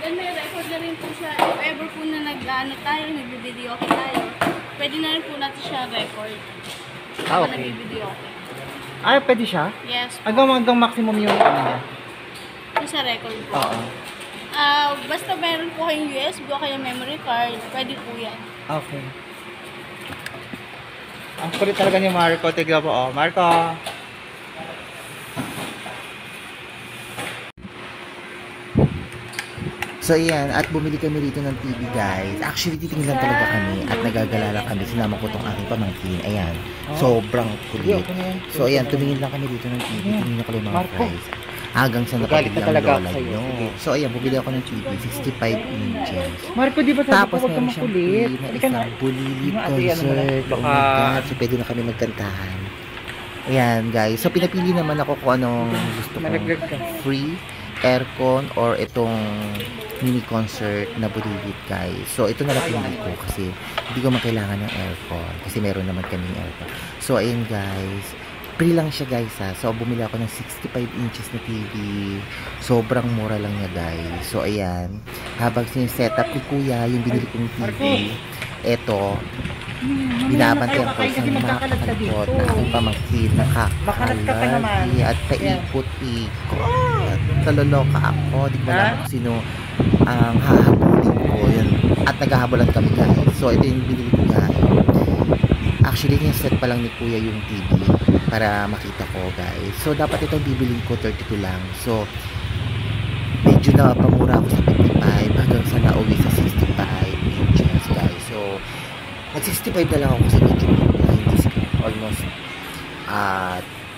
Then may record na rin po siya. If ever po na nag-video tayo, pwede na rin po natin siya record. Okay. Nag-video. Ay, pwede siya? Yes. Hanggang maximum yung ano niya? Yung sa record po. Oo. Basta meron po kayong USB o kaya memory card, pwede po yan. Okay. Ang kulit talaga ni Marco. Tignan po, oh. Marco! So ayan, at bumili kami rito ng TV guys. Actually, titingin lang talaga kami at nagagalala kami. Sinama ko tong aking pamangkin. Ayan, sobrang kulit. So ayan, tumingin lang kami dito ng TV. Tingin ko lang yung mga price. Hanggang sa napabili ang lola nyo. So ayan, bumili ako ng TV, 65 inches. Marco, di ba tapos meron siyang free na isang bulilit concert. Oh my God, so pwede na kami magkantahan. Ayan guys, so pinapili naman ako kung anong gusto ko. Free, aircon, or itong mini concert na bulilit guys. So ito na lang pinili ko kasi hindi ko makailangan ng aircon kasi meron naman kami aircon. So ayun guys, free lang siya guys ha. So bumili ako ng 65 inches na TV. Sobrang mura lang niya guys. So ayan, habang sinesetup ni kuya yung binili kong TV, eto, binabantayan ko sa makakalipot na aking pamangkin, nakakalagi at paikot-ikot. Kaloloka ako, di ko alam kung sino ang hahabulin ko yun. At naghahabulan kami guys. So ito yung binili ko guys. Actually, set pa lang ni kuya yung TV para makita ko guys. So dapat itong bibiling ko 32 lang. So medyo na pamura ako sa 55 hanggang sa nauwi sa 65 inches guys. So nag 65 na lang ako sa medyo almost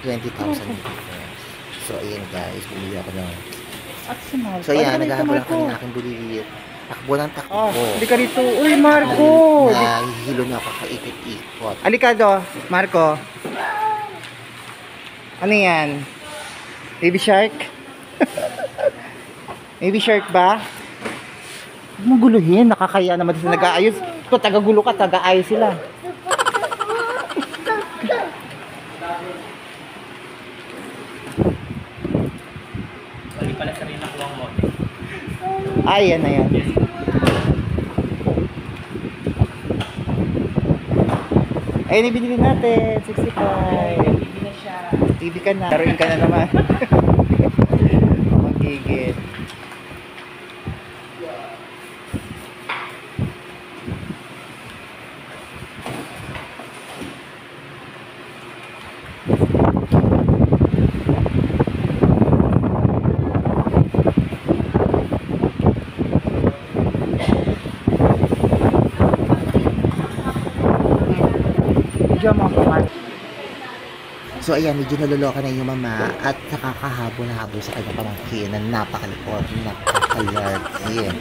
20,000 difference. So ayan guys, bumili ako ng so ayan, naghahabol ako ng aking bulilit. Takbo ng takbo. Halika rito. Uy, Marco! Nahihilo na ako kaikot-ikot. Halika do, Marco. Ano yan? Baby shark? Baby shark ba? Huwag mo guluhin. Nakakaya naman sila nag-aayos. Ito, tagagulo ka, taga-ayos sila. Ay, yan na yan. Ayun, ibinili natin. 65. TV na siya. TV ka na. Laruin ka na naman. Magigit. So ayan, medyo naloloka na yung mama at nakakahabol-habol sa kanyang pamangkin na napakalipot, napakalarki.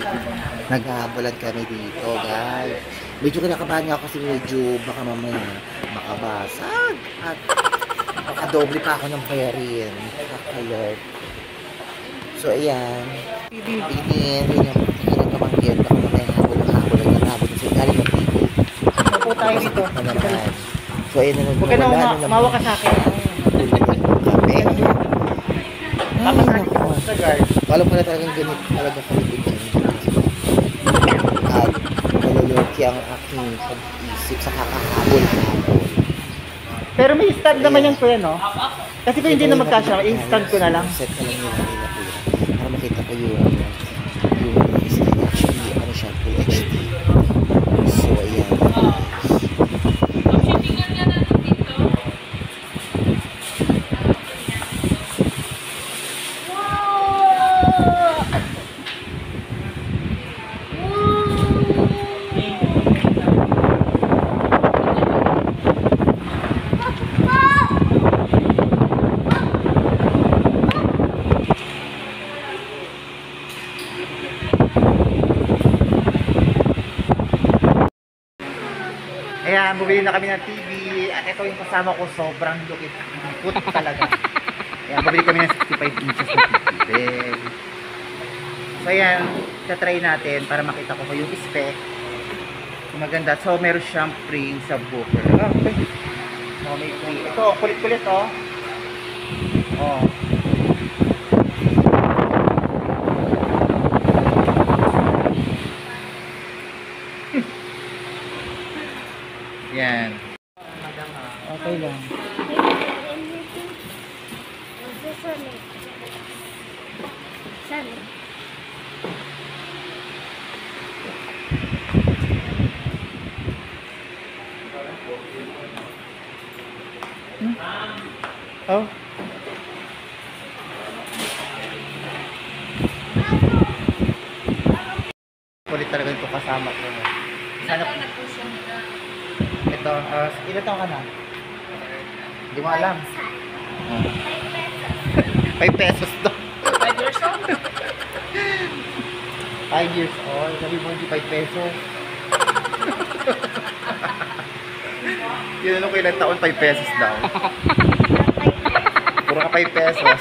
Naghahabolan kami dito guys. Medyo kinakabahan nga ako kasi medyo baka mamaya makabasag at makadoble pa ako ng bayarin. Nakakalart. So ayan, tingin yung pamangkin, baka mamaya habol-habol at habol kasi galing ng pico. Ano po tayo dito? So ayun na huwag ka na mawa ka sa akin. Kape. Tapos sa guard. Alam ko na talagang ganit talaga kalibig yan. At nalulurki ang aking pag-isip sa kakahabol. Pero may stand naman yan kuya, no? Kasi kung hindi na magkasya, instant ko na lang. Set ka lang yun nila kuya. Para makita ko yung actually, ano siya, full HD. So ayan. Ayan, bumili na kami ng TV at ito yung kasama ko, sobrang lukit talaga. Ayan, bumili kami ng 65 inches na TV. So ayan, tatry natin para makita ko yung spec. Maganda. So meron siyang frame sa booker. Okay. So may frame. Ito, kulit-kulit oh. Oh. Dali. Oh. Kulit talaga ito kasama ko. Sana ito, ilan taon ka na? Hindi mo alam. 5 pesos to. 5 years old? 5 years old. Sabi mo hindi 5 pesos. Yun ano ko ilang taon, 5 pesos daw. Puro ka 5 pesos.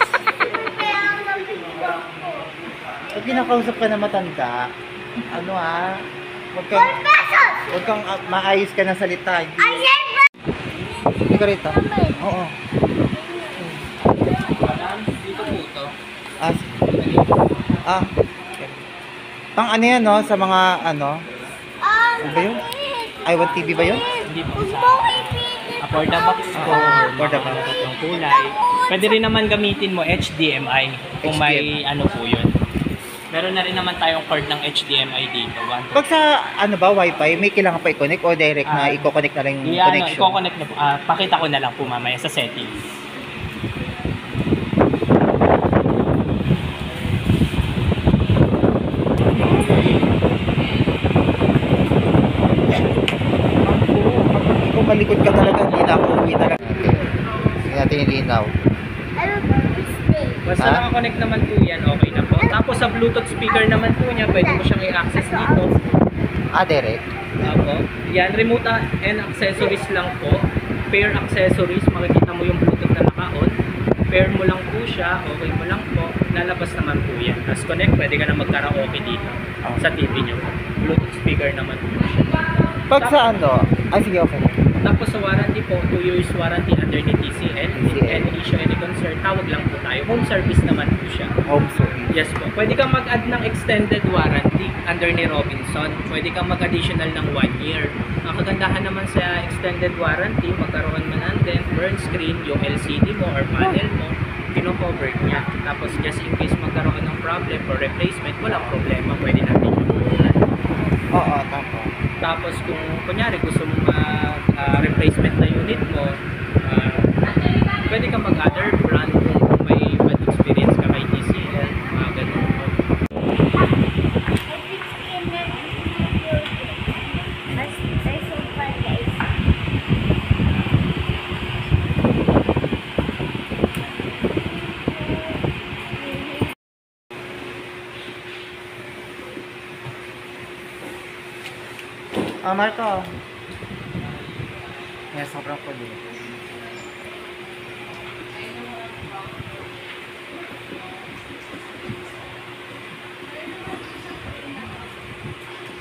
Pag kinakausap ka na matanda, ano huwag kang maayos ka na salita. Hindi ka rito? Oo. Dito po ito. Pang ano yan, no? Sa mga, ano? Ano ba yun? iWant TV ba yun? Hindi po sa for the box ko. For the box. Yung kulay. Pwede rin naman gamitin mo HDMI kung may ano po yun. Meron na rin naman tayong cord ng HDMI dito. Pag sa, ano ba, wifi, may kailangan pa i-connect o direct na i-connect na lang yung connection? I-connect na po. Pakita ko na lang po mamaya sa settings. Kung malikod ka talaga, hindi na ako uwi talaga. Okay. Sige natin yung linaw. Basta nakakonect naman po yan, okay na po. Tapos sa Bluetooth speaker naman po niya, pwede mo siyang i-access dito. Direct? Opo. Yan, remote and accessories lang po. Pair accessories, makikita mo yung Bluetooth na naka-on. Pair mo lang po siya, okay mo lang po. Lalabas naman po yan. As connect, pwede ka na mag-karaoke dito sa TV niyo. Bluetooth speaker naman po siya. Pag sa ano? Sige, okay. Tapos sa warranty po, 2 years warranty under ni TCL. TCL. Any issue, any concern, tawag lang po tayo. Home service naman po siya. Home service. Yes po. Pwede kang mag-add ng extended warranty under ni Robinson. Pwede kang mag-additional ng 1 year. Ang kagandahan naman sa extended warranty, magkaroon man ng dent, burn screen, yung LCD mo or panel mo, kino-cover niya. Tapos just in case magkaroon ng problem or replacement, walang problema. Pwede natin yung puhunan. Oo, tama. Tapos kung kunyari gusto mo replacement na unit mo, pwede kang mag-other brand kung may bad experience ka kay TCL, mga ganun po. Marco. Yes, sobrang kulit.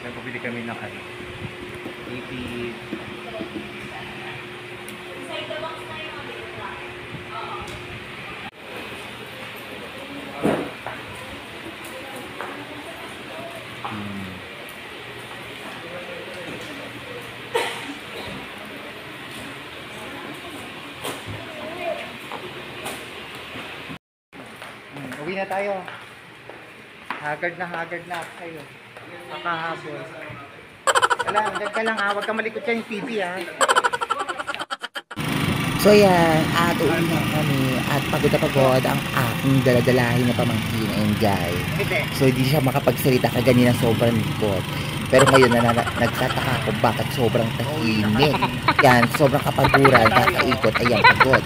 Nagpapili kami ng ano. Ipid. Uwi na tayo. Haggard na ako sa'yo. Kakahabol. Wala, hanggang ka lang ha. Huwag ka malikot ka yung TV ha. So yan, uwi na kami at pagod na pagod ang aking daladalahin na pamangkin and guy. So hindi siya makapagsalita kaganina sobrang likot. Pero ngayon nagtataka ako bakit sobrang tahimik. Yan, sobrang kapaguran, kakaikot, ayan pagod.